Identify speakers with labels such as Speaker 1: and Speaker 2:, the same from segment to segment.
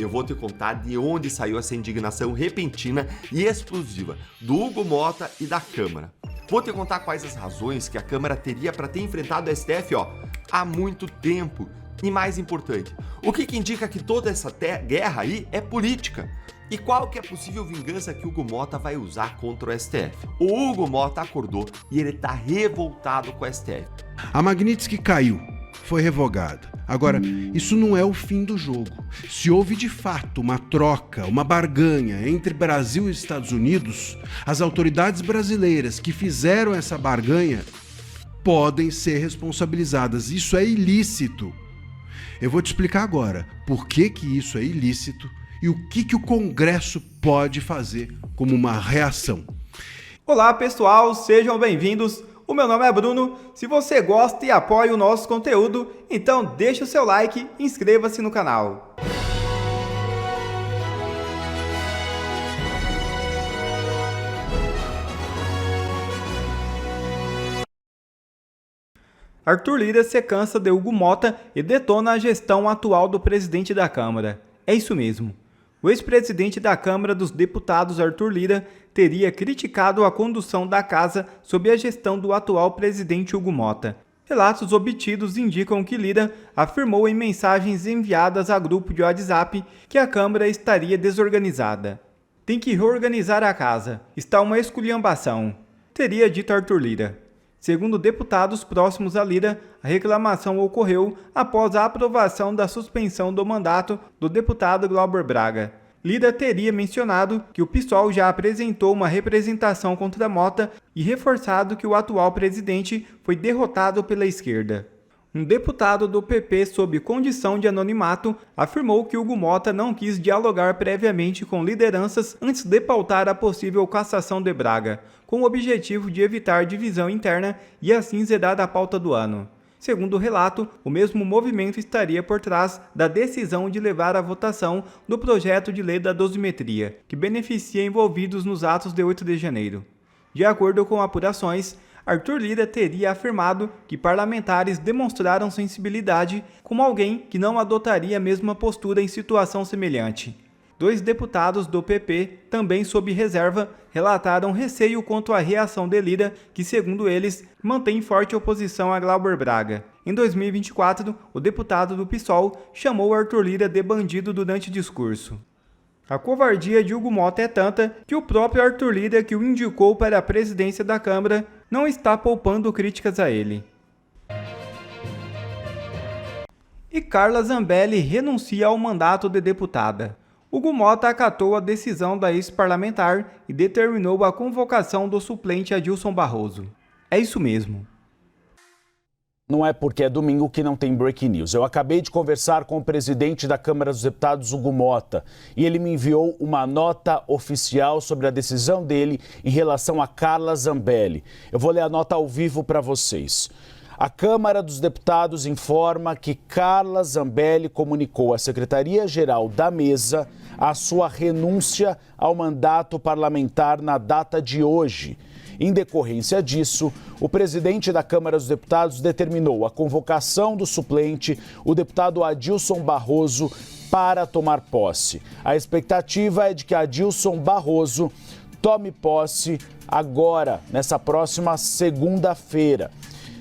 Speaker 1: eu vou te contar de onde saiu essa indignação repentina e explosiva do Hugo Motta e da Câmara. Vou te contar quais as razões que a Câmara teria para ter enfrentado o STF há muito tempo. E mais importante, o que indica que toda essa guerra aí é política? E qual que é a possível vingança que o Hugo Motta vai usar contra o STF? O Hugo Motta acordou e ele tá revoltado com o STF.
Speaker 2: A Magnitsky caiu, foi revogada. Agora, isso não é o fim do jogo. Se houve de fato uma troca, uma barganha entre Brasil e Estados Unidos, as autoridades brasileiras que fizeram essa barganha podem ser responsabilizadas. Isso é ilícito. Eu vou te explicar agora por que isso é ilícito e o que o Congresso pode fazer como uma reação.
Speaker 3: Olá pessoal, sejam bem-vindos. O meu nome é Bruno. Se você gosta e apoia o nosso conteúdo, então deixa o seu like e inscreva-se no canal. Arthur Lira se cansa de Hugo Motta e detona a gestão atual do presidente da Câmara. É isso mesmo. O ex-presidente da Câmara dos Deputados, Arthur Lira, teria criticado a condução da casa sob a gestão do atual presidente Hugo Motta. Relatos obtidos indicam que Lira afirmou em mensagens enviadas a grupo de WhatsApp que a Câmara estaria desorganizada. Tem que reorganizar a casa. Está uma esculhambação, teria dito Arthur Lira. Segundo deputados próximos a Lira, a reclamação ocorreu após a aprovação da suspensão do mandato do deputado Glauber Braga. Lira teria mencionado que o PSOL já apresentou uma representação contra Motta e reforçado que o atual presidente foi derrotado pela esquerda. Um deputado do PP, sob condição de anonimato, afirmou que Hugo Motta não quis dialogar previamente com lideranças antes de pautar a possível cassação de Braga, com o objetivo de evitar divisão interna e assim zerar a pauta do ano. Segundo o relato, o mesmo movimento estaria por trás da decisão de levar à votação do projeto de lei da dosimetria, que beneficia envolvidos nos atos de 8 de janeiro. De acordo com apurações, Arthur Lira teria afirmado que parlamentares demonstraram sensibilidade como alguém que não adotaria a mesma postura em situação semelhante. 2 deputados do PP, também sob reserva, relataram receio quanto à reação de Lira, que, segundo eles, mantém forte oposição a Glauber Braga. Em 2024, o deputado do PSOL chamou Arthur Lira de bandido durante discurso. A covardia de Hugo Motta é tanta que o próprio Arthur Lira, que o indicou para a presidência da Câmara, não está poupando críticas a ele. E Carla Zambelli renuncia ao mandato de deputada. Hugo Motta acatou a decisão da ex-parlamentar e determinou a convocação do suplente Adilson Barroso. É isso mesmo.
Speaker 4: Não é porque é domingo que não tem breaking news. Eu acabei de conversar com o presidente da Câmara dos Deputados, Hugo Motta, e ele me enviou uma nota oficial sobre a decisão dele em relação a Carla Zambelli. Eu vou ler a nota ao vivo para vocês. A Câmara dos Deputados informa que Carla Zambelli comunicou à Secretaria-Geral da Mesa a sua renúncia ao mandato parlamentar na data de hoje. Em decorrência disso, o presidente da Câmara dos Deputados determinou a convocação do suplente, o deputado Adilson Barroso, para tomar posse. A expectativa é de que Adilson Barroso tome posse agora, nessa próxima segunda-feira.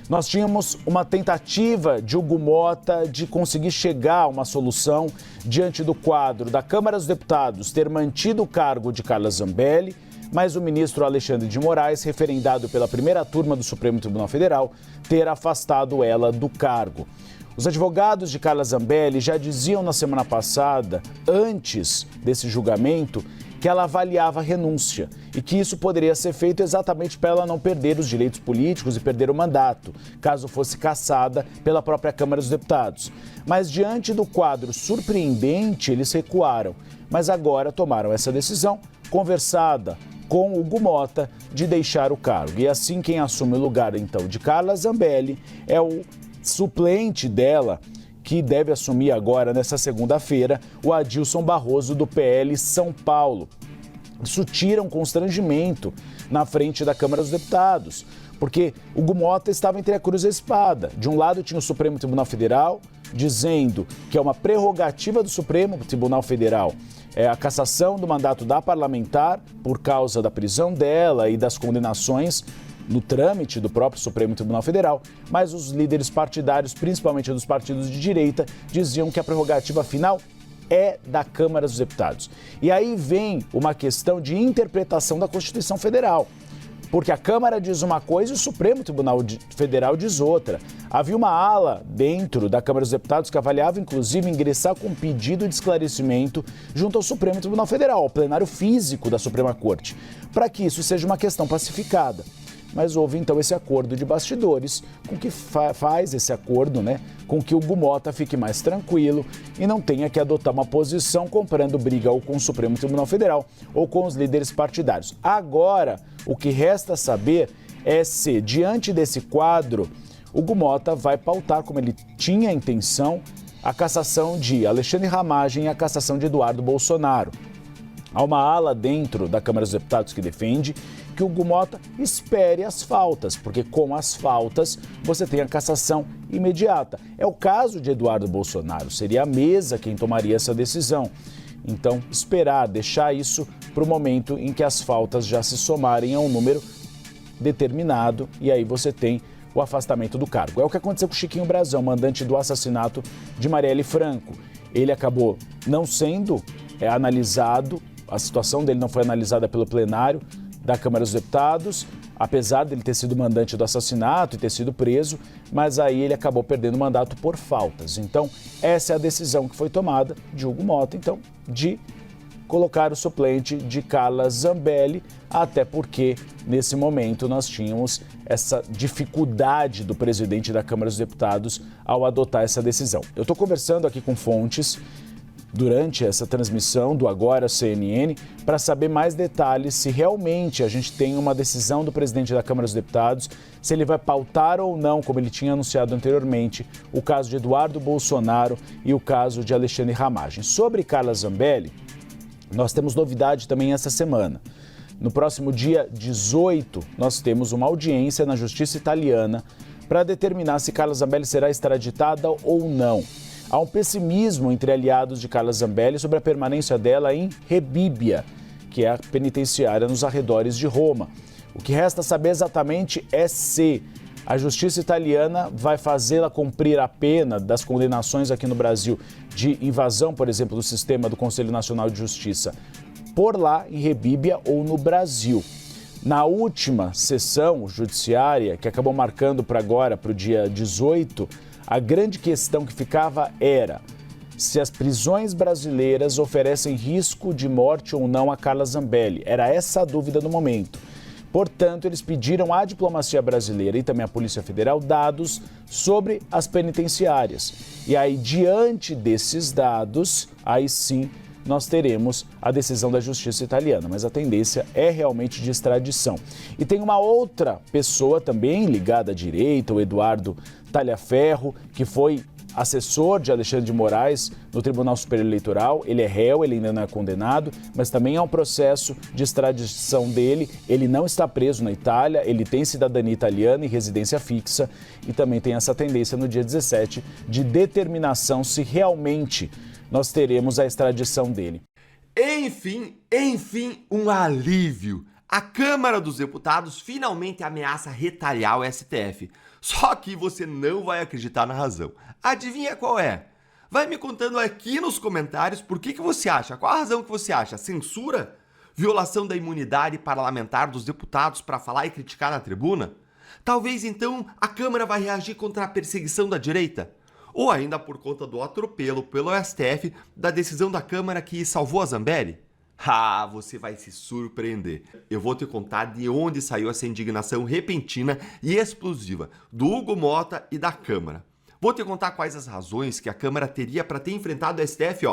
Speaker 4: Nós tínhamos uma tentativa de Hugo Motta de conseguir chegar a uma solução diante do quadro da Câmara dos Deputados ter mantido o cargo de Carla Zambelli, mas o ministro Alexandre de Moraes, referendado pela primeira turma do Supremo Tribunal Federal, ter afastado ela do cargo. Os advogados de Carla Zambelli já diziam na semana passada, antes desse julgamento, que ela avaliava a renúncia e que isso poderia ser feito exatamente para ela não perder os direitos políticos e perder o mandato, caso fosse cassada pela própria Câmara dos Deputados. Mas diante do quadro surpreendente, eles recuaram, mas agora tomaram essa decisão conversada com Hugo Motta de deixar o cargo. E assim quem assume o lugar então de Carla Zambelli é o suplente dela, que deve assumir agora, nessa segunda-feira, o Adilson Barroso, do PL São Paulo. Isso tira um constrangimento na frente da Câmara dos Deputados, porque Hugo Motta estava entre a cruz e a espada. De um lado tinha o Supremo Tribunal Federal, dizendo que é uma prerrogativa do Supremo Tribunal Federal a cassação do mandato da parlamentar por causa da prisão dela e das condenações no trâmite do próprio Supremo Tribunal Federal, mas os líderes partidários, principalmente dos partidos de direita, diziam que a prerrogativa final é da Câmara dos Deputados. E aí vem uma questão de interpretação da Constituição Federal, porque a Câmara diz uma coisa e o Supremo Tribunal Federal diz outra. Havia uma ala dentro da Câmara dos Deputados que avaliava, inclusive, ingressar com pedido de esclarecimento junto ao Supremo Tribunal Federal, ao plenário físico da Suprema Corte, para que isso seja uma questão pacificada. Mas houve então esse acordo de bastidores, com que faz esse acordo, com que o Hugo Mota fique mais tranquilo e não tenha que adotar uma posição comprando briga ou com o Supremo Tribunal Federal ou com os líderes partidários. Agora, o que resta saber é se, diante desse quadro, Hugo Mota vai pautar, como ele tinha a intenção, a cassação de Alexandre Ramagem e a cassação de Eduardo Bolsonaro. Há uma ala dentro da Câmara dos Deputados que defende que o Hugo Mota espere as faltas, porque com as faltas você tem a cassação imediata. É o caso de Eduardo Bolsonaro, seria a mesa quem tomaria essa decisão. Então, esperar, deixar isso para o momento em que as faltas já se somarem a um número determinado e aí você tem o afastamento do cargo. É o que aconteceu com Chiquinho Brazão, mandante do assassinato de Marielle Franco. Ele acabou não sendo analisado, a situação dele não foi analisada pelo plenário da Câmara dos Deputados, apesar dele ter sido mandante do assassinato e ter sido preso, mas aí ele acabou perdendo o mandato por faltas. Então, essa é a decisão que foi tomada de Hugo Mota, então, de colocar o suplente de Carla Zambelli, até porque, nesse momento, nós tínhamos essa dificuldade do presidente da Câmara dos Deputados ao adotar essa decisão. Eu estou conversando aqui com fontes durante essa transmissão do Agora CNN para saber mais detalhes se realmente a gente tem uma decisão do presidente da Câmara dos Deputados, se ele vai pautar ou não, como ele tinha anunciado anteriormente, o caso de Eduardo Bolsonaro e o caso de Alexandre Ramagem. Sobre Carla Zambelli, nós temos novidade também essa semana. No próximo dia 18, nós temos uma audiência na Justiça Italiana para determinar se Carla Zambelli será extraditada ou não. Há um pessimismo entre aliados de Carla Zambelli sobre a permanência dela em Rebibbia, que é a penitenciária nos arredores de Roma. O que resta saber exatamente é se a justiça italiana vai fazê-la cumprir a pena das condenações aqui no Brasil de invasão, por exemplo, do sistema do Conselho Nacional de Justiça, por lá em Rebibbia ou no Brasil. Na última sessão judiciária, que acabou marcando para agora, para o dia 18, a grande questão que ficava era se as prisões brasileiras oferecem risco de morte ou não a Carla Zambelli. Era essa a dúvida no momento. Portanto, eles pediram à diplomacia brasileira e também à Polícia Federal dados sobre as penitenciárias. E aí, diante desses dados, aí sim nós teremos a decisão da justiça italiana, mas a tendência é realmente de extradição. E tem uma outra pessoa também ligada à direita, o Eduardo Talhaferro, que foi assessor de Alexandre de Moraes no Tribunal Superior Eleitoral. Ele é réu, ele ainda não é condenado, mas também há um processo de extradição dele. Ele não está preso na Itália, ele tem cidadania italiana e residência fixa e também tem essa tendência no dia 17 de determinação se realmente nós teremos a extradição dele.
Speaker 1: Enfim, um alívio. A Câmara dos Deputados finalmente ameaça retalhar o STF. Só que você não vai acreditar na razão. Adivinha qual é? Vai me contando aqui nos comentários por que você acha. Qual a razão que você acha? Censura? Violação da imunidade parlamentar dos deputados para falar e criticar na tribuna? Talvez então a Câmara vai reagir contra a perseguição da direita? Ou ainda por conta do atropelo pelo STF da decisão da Câmara que salvou a Zambelli? Ah, você vai se surpreender. Eu vou te contar de onde saiu essa indignação repentina e explosiva do Hugo Mota e da Câmara. Vou te contar quais as razões que a Câmara teria para ter enfrentado o STF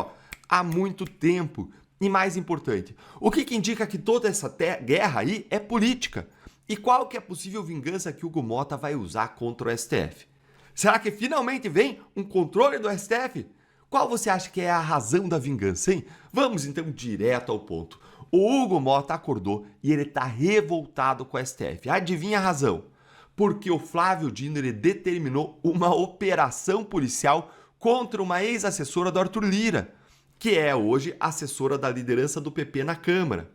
Speaker 1: há muito tempo. E mais importante, o que indica que toda essa guerra aí é política? E qual que é a possível vingança que o Hugo Mota vai usar contra o STF? Será que finalmente vem um controle do STF? Qual você acha que é a razão da vingança, hein? Vamos então direto ao ponto. O Hugo Mota acordou e ele está revoltado com o STF. Adivinha a razão? Porque o Flávio Dino ele determinou uma operação policial contra uma ex-assessora do Arthur Lira, que é hoje assessora da liderança do PP na Câmara.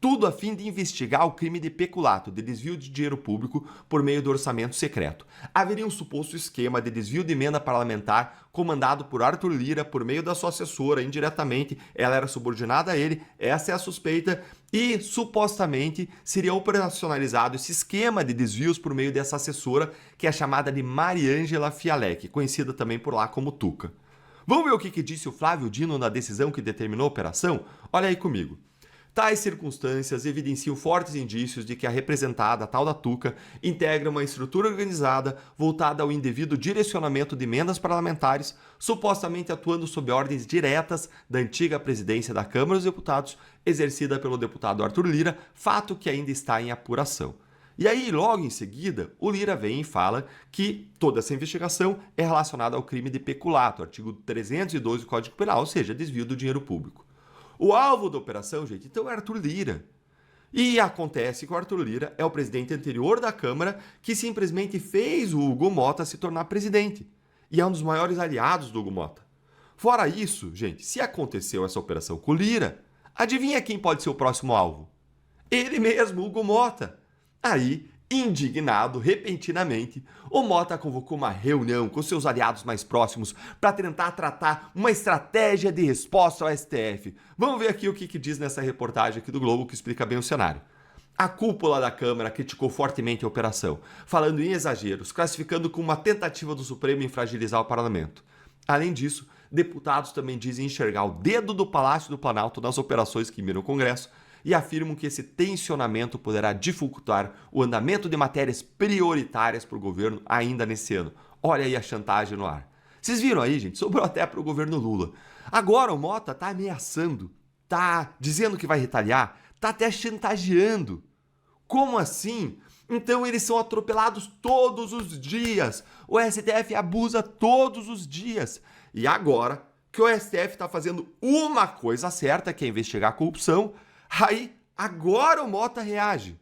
Speaker 1: Tudo a fim de investigar o crime de peculato, de desvio de dinheiro público por meio do orçamento secreto. Haveria um suposto esquema de desvio de emenda parlamentar comandado por Arthur Lira por meio da sua assessora, indiretamente. Ela era subordinada a ele, essa é a suspeita, e supostamente seria operacionalizado esse esquema de desvios por meio dessa assessora, que é chamada de Mariângela Fialec, conhecida também por lá como Tuca. Vamos ver o que disse o Flávio Dino na decisão que determinou a operação? Olha aí comigo. Tais circunstâncias evidenciam fortes indícios de que a representada, a tal da Tuca, integra uma estrutura organizada voltada ao indevido direcionamento de emendas parlamentares, supostamente atuando sob ordens diretas da antiga presidência da Câmara dos Deputados, exercida pelo deputado Arthur Lira, fato que ainda está em apuração. E aí, logo em seguida, o Lira vem e fala que toda essa investigação é relacionada ao crime de peculato, artigo 312 do Código Penal, ou seja, desvio do dinheiro público. O alvo da operação, gente, então é Arthur Lira. E acontece que o Arthur Lira é o presidente anterior da Câmara que simplesmente fez o Hugo Motta se tornar presidente. E é um dos maiores aliados do Hugo Motta. Fora isso, gente, se aconteceu essa operação com o Lira, adivinha quem pode ser o próximo alvo? Ele mesmo, Hugo Motta. Aí, indignado, repentinamente, o Motta convocou uma reunião com seus aliados mais próximos para tentar tratar uma estratégia de resposta ao STF. Vamos ver aqui o que diz nessa reportagem aqui do Globo que explica bem o cenário. A cúpula da Câmara criticou fortemente a operação, falando em exageros, classificando como uma tentativa do Supremo em fragilizar o parlamento. Além disso, deputados também dizem enxergar o dedo do Palácio do Planalto nas operações que miram o Congresso, e afirmam que esse tensionamento poderá dificultar o andamento de matérias prioritárias para o governo ainda nesse ano. Olha aí a chantagem no ar. Vocês viram aí, gente? Sobrou até para o governo Lula. Agora o Motta está ameaçando, está dizendo que vai retaliar, está até chantageando. Como assim? Então eles são atropelados todos os dias. O STF abusa todos os dias. E agora que o STF está fazendo uma coisa certa, que é investigar a corrupção, aí, agora o Motta reage.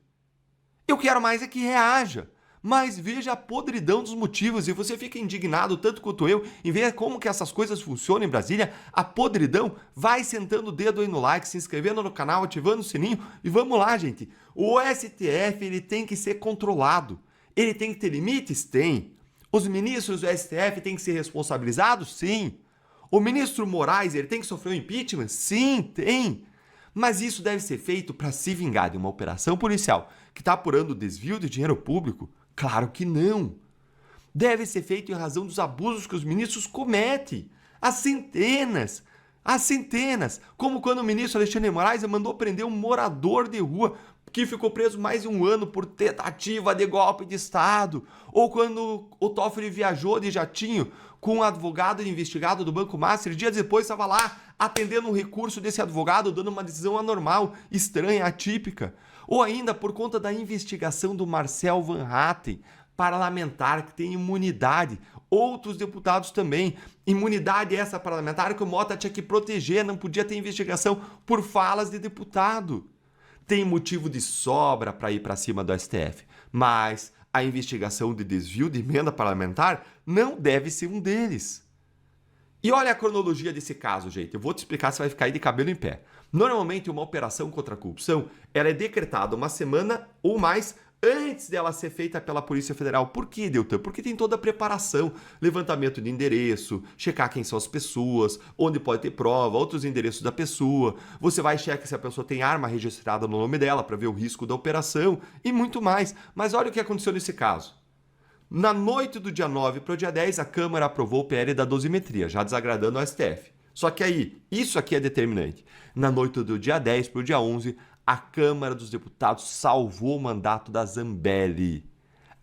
Speaker 1: Eu quero mais é que reaja. Mas veja a podridão dos motivos e você fica indignado tanto quanto eu em ver como que essas coisas funcionam em Brasília. A podridão, vai sentando o dedo aí no like, se inscrevendo no canal, ativando o sininho e vamos lá, gente. O STF, ele tem que ser controlado. Ele tem que ter limites? Tem. Os ministros do STF têm que ser responsabilizados? Sim. O ministro Moraes, ele tem que sofrer um impeachment? Sim, tem. Mas isso deve ser feito para se vingar de uma operação policial que está apurando o desvio de dinheiro público? Claro que não. Deve ser feito em razão dos abusos que os ministros cometem. Há centenas. Como quando o ministro Alexandre de Moraes mandou prender um morador de rua que ficou preso mais de 1 ano por tentativa de golpe de Estado. Ou quando o Toffoli viajou de jatinho com um advogado investigado do Banco Master, dias depois estava lá atendendo um recurso desse advogado, dando uma decisão anormal, estranha, atípica. Ou ainda por conta da investigação do Marcel Van Hatten, parlamentar que tem imunidade. Outros deputados também. Imunidade essa parlamentar que o Motta tinha que proteger, não podia ter investigação por falas de deputado. Tem motivo de sobra para ir para cima do STF, mas a investigação de desvio de emenda parlamentar não deve ser um deles. E olha a cronologia desse caso, gente. Eu vou te explicar, você vai ficar aí de cabelo em pé. Normalmente, uma operação contra a corrupção ela é decretada uma semana ou mais antes dela ser feita pela Polícia Federal. Por quê, Deltan? Porque tem toda a preparação, levantamento de endereço, checar quem são as pessoas, onde pode ter prova, outros endereços da pessoa. Você vai checar se a pessoa tem arma registrada no nome dela para ver o risco da operação e muito mais. Mas olha o que aconteceu nesse caso. Na noite do dia 9 para o dia 10, a Câmara aprovou o PL da dosimetria, já desagradando ao STF. Só que aí, isso aqui é determinante. Na noite do dia 10 para o dia 11, a Câmara dos Deputados salvou o mandato da Zambelli.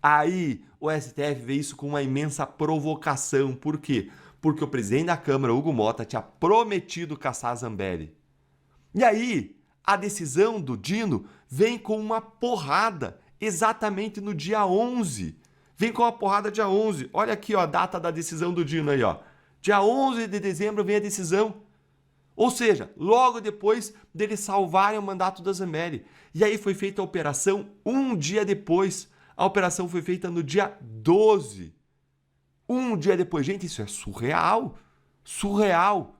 Speaker 1: Aí, o STF vê isso com uma imensa provocação. Por quê? Porque o presidente da Câmara, Hugo Motta, tinha prometido caçar a Zambelli. E aí, a decisão do Dino vem com uma porrada, exatamente no dia 11. Vem com uma porrada dia 11. Olha aqui, ó, a data da decisão do Dino aí, ó. Dia 11 de dezembro vem a decisão. Ou seja, logo depois deles salvarem o mandato da Zambelli. E aí foi feita a operação um dia depois. A operação foi feita no dia 12. Um dia depois, gente, isso é surreal. Surreal.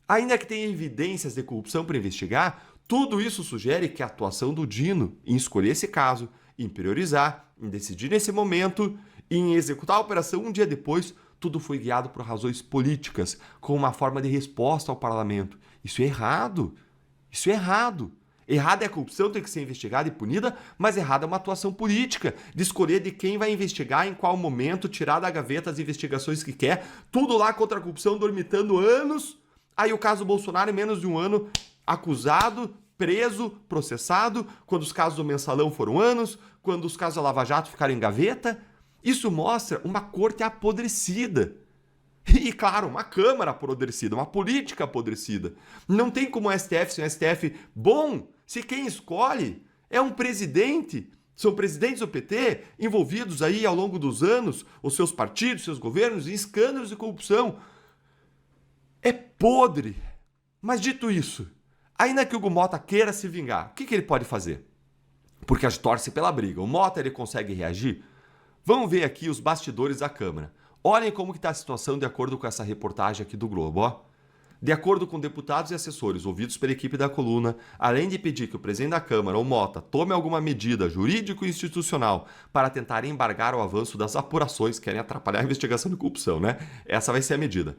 Speaker 1: Ainda que tenha evidências de corrupção para investigar, tudo isso sugere que a atuação do Dino em escolher esse caso, em priorizar, em decidir nesse momento, em executar a operação um dia depois, tudo foi guiado por razões políticas, com uma forma de resposta ao parlamento. Isso é errado. Isso é errado. Errada é a corrupção, tem que ser investigada e punida, mas errada é uma atuação política, de escolher de quem vai investigar, em qual momento, tirar da gaveta as investigações que quer, tudo lá contra a corrupção, dormitando anos. Aí o caso Bolsonaro, em menos de um ano, acusado, preso, processado, quando os casos do Mensalão foram anos, quando os casos da Lava Jato ficaram em gaveta. Isso mostra uma corte apodrecida. E, claro, uma Câmara apodrecida, uma política apodrecida. Não tem como o STF ser um STF bom se quem escolhe é um presidente. São presidentes do PT envolvidos aí ao longo dos anos, os seus partidos, seus governos, em escândalos de corrupção. É podre. Mas dito isso, ainda que o Hugo Mota queira se vingar, o que ele pode fazer? Porque a gente torce pela briga. O Mota, ele consegue reagir? Vamos ver aqui os bastidores da Câmara. Olhem como está a situação de acordo com essa reportagem aqui do Globo, ó. De acordo com deputados e assessores ouvidos pela equipe da coluna, além de pedir que o presidente da Câmara, o Mota, tome alguma medida jurídico-institucional para tentar embargar o avanço das apurações, querem atrapalhar a investigação de corrupção, né? Essa vai ser a medida.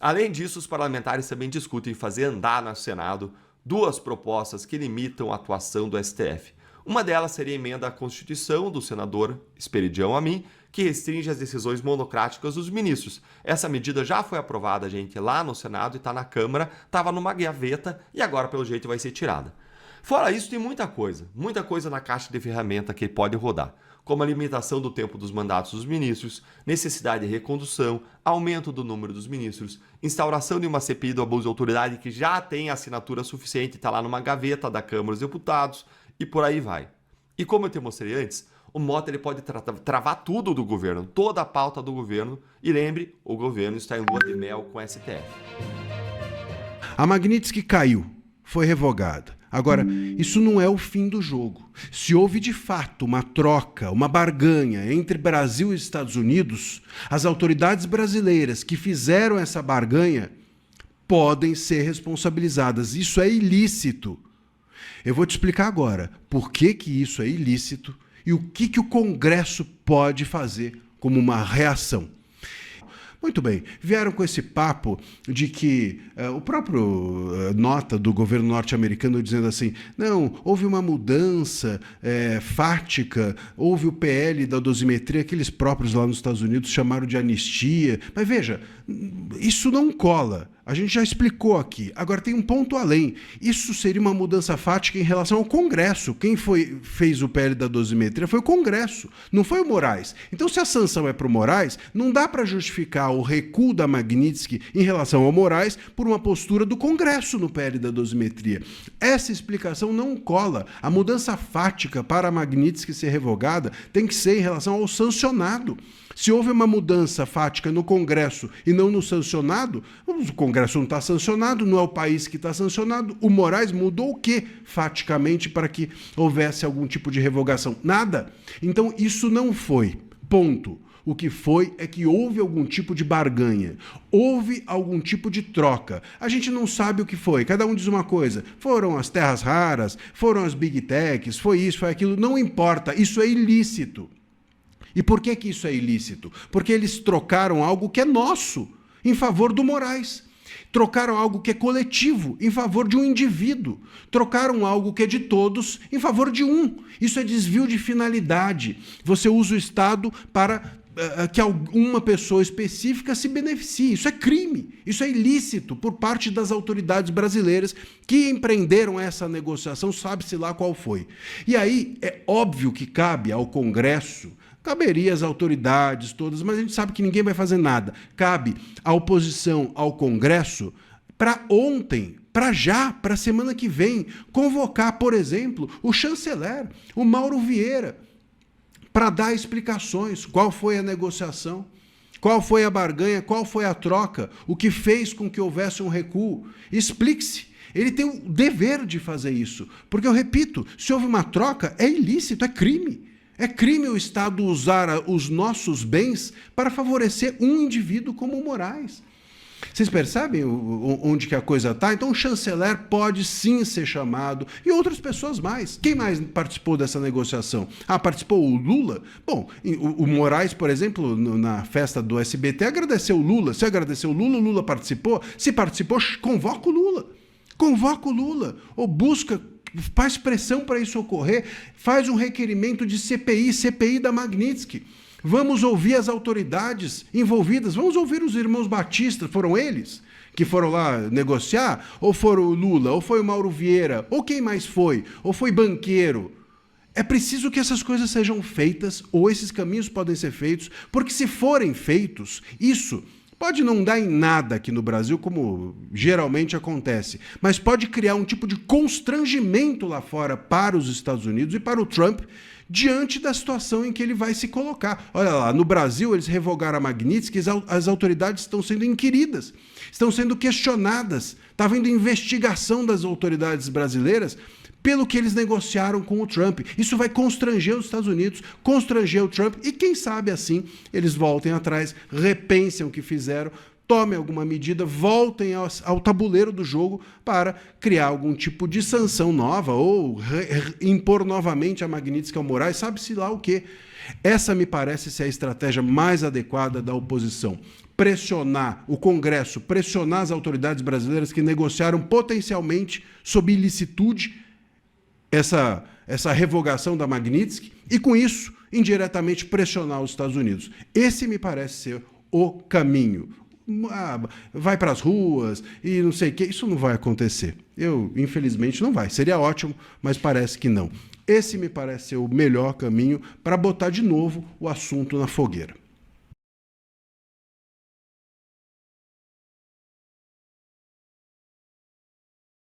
Speaker 1: Além disso, os parlamentares também discutem fazer andar no Senado duas propostas que limitam a atuação do STF. Uma delas seria a emenda à Constituição do senador Esperidião Amin, que restringe as decisões monocráticas dos ministros. Essa medida já foi aprovada, gente, lá no Senado e está na Câmara, estava numa gaveta e agora, pelo jeito, vai ser tirada. Fora isso, tem muita coisa na caixa de ferramenta que pode rodar, como a limitação do tempo dos mandatos dos ministros, necessidade de recondução, aumento do número dos ministros, instauração de uma CPI do abuso de autoridade que já tem assinatura suficiente e está lá numa gaveta da Câmara dos Deputados, e por aí vai. E como eu te mostrei antes, o Mota ele pode travar tudo do governo, toda a pauta do governo, e lembre, o governo está em lua de mel com o STF.
Speaker 2: A Magnitsky caiu, foi revogada. Agora, isso não é o fim do jogo. Se houve de fato uma troca, uma barganha entre Brasil e Estados Unidos, as autoridades brasileiras que fizeram essa barganha podem ser responsabilizadas. Isso é ilícito. Eu vou te explicar agora por que isso é ilícito e o que o Congresso pode fazer como uma reação. Muito bem, vieram com esse papo de que o próprio nota do governo norte-americano dizendo assim, não, houve uma mudança fática, houve o PL da dosimetria, que eles próprios lá nos Estados Unidos chamaram de anistia. Mas veja, isso não cola. A gente já explicou aqui. Agora tem um ponto além. Isso seria uma mudança fática em relação ao Congresso. Quem fez o PL da dosimetria foi o Congresso, não foi o Moraes. Então, se a sanção é para o Moraes, não dá para justificar o recuo da Magnitsky em relação ao Moraes por uma postura do Congresso no PL da dosimetria. Essa explicação não cola. A mudança fática para a Magnitsky ser revogada tem que ser em relação ao sancionado. Se houve uma mudança fática no Congresso e não no sancionado, o Congresso não está sancionado, não é o país que está sancionado. O Moraes mudou o quê faticamente para que houvesse algum tipo de revogação? Nada. Então isso não foi. Ponto. O que foi é que houve algum tipo de barganha, houve algum tipo de troca. A gente não sabe o que foi, cada um diz uma coisa. Foram as terras raras, foram as big techs, foi isso, foi aquilo, não importa, isso é ilícito. E por que isso é ilícito? Porque eles trocaram algo que é nosso em favor do Moraes. Trocaram algo que é coletivo em favor de um indivíduo. Trocaram algo que é de todos em favor de um. Isso é desvio de finalidade. Você usa o Estado para que alguma pessoa específica se beneficie. Isso é crime, isso é ilícito por parte das autoridades brasileiras que empreenderam essa negociação, sabe-se lá qual foi. E aí é óbvio que cabe ao Congresso, caberia às autoridades todas, mas a gente sabe que ninguém vai fazer nada. Cabe à oposição ao Congresso para ontem, para já, para a semana que vem, convocar, por exemplo, o chanceler, o Mauro Vieira, para dar explicações, qual foi a negociação, qual foi a barganha, qual foi a troca, o que fez com que houvesse um recuo. Explique-se. Ele tem o dever de fazer isso. Porque, eu repito, se houve uma troca, é ilícito, é crime. É crime o Estado usar os nossos bens para favorecer um indivíduo como o Moraes. Vocês percebem onde que a coisa está? Então o chanceler pode sim ser chamado e outras pessoas mais. Quem mais participou dessa negociação? Participou o Lula? Bom, o Moraes, por exemplo, na festa do SBT, agradeceu o Lula. Se agradeceu o Lula participou. Se participou, convoca o Lula. Convoca o Lula. Ou busca, faz pressão para isso ocorrer, faz um requerimento de CPI da Magnitsky. Vamos ouvir as autoridades envolvidas, vamos ouvir os irmãos Batista, foram eles que foram lá negociar? Ou foram o Lula, ou foi o Mauro Vieira, ou quem mais foi? Ou foi banqueiro? É preciso que essas coisas sejam feitas, ou esses caminhos podem ser feitos, porque se forem feitos, isso pode não dar em nada aqui no Brasil, como geralmente acontece, mas pode criar um tipo de constrangimento lá fora para os Estados Unidos e para o Trump, diante da situação em que ele vai se colocar. Olha lá, no Brasil eles revogaram a Magnitsky, as autoridades estão sendo inquiridas, estão sendo questionadas, está havendo investigação das autoridades brasileiras pelo que eles negociaram com o Trump. Isso vai constranger os Estados Unidos, constranger o Trump e quem sabe assim eles voltem atrás, repensem o que fizeram, tomem alguma medida, voltem ao tabuleiro do jogo para criar algum tipo de sanção nova ou impor novamente a Magnitsky ao Moraes, sabe-se lá o quê. Essa me parece ser a estratégia mais adequada da oposição. Pressionar o Congresso, pressionar as autoridades brasileiras que negociaram potencialmente sob ilicitude essa revogação da Magnitsky e, com isso, indiretamente pressionar os Estados Unidos. Esse me parece ser o caminho. Vai para as ruas e não sei o que, isso não vai acontecer. Infelizmente, não vai. Seria ótimo, mas parece que não. Esse me parece ser o melhor caminho para botar de novo o assunto na fogueira.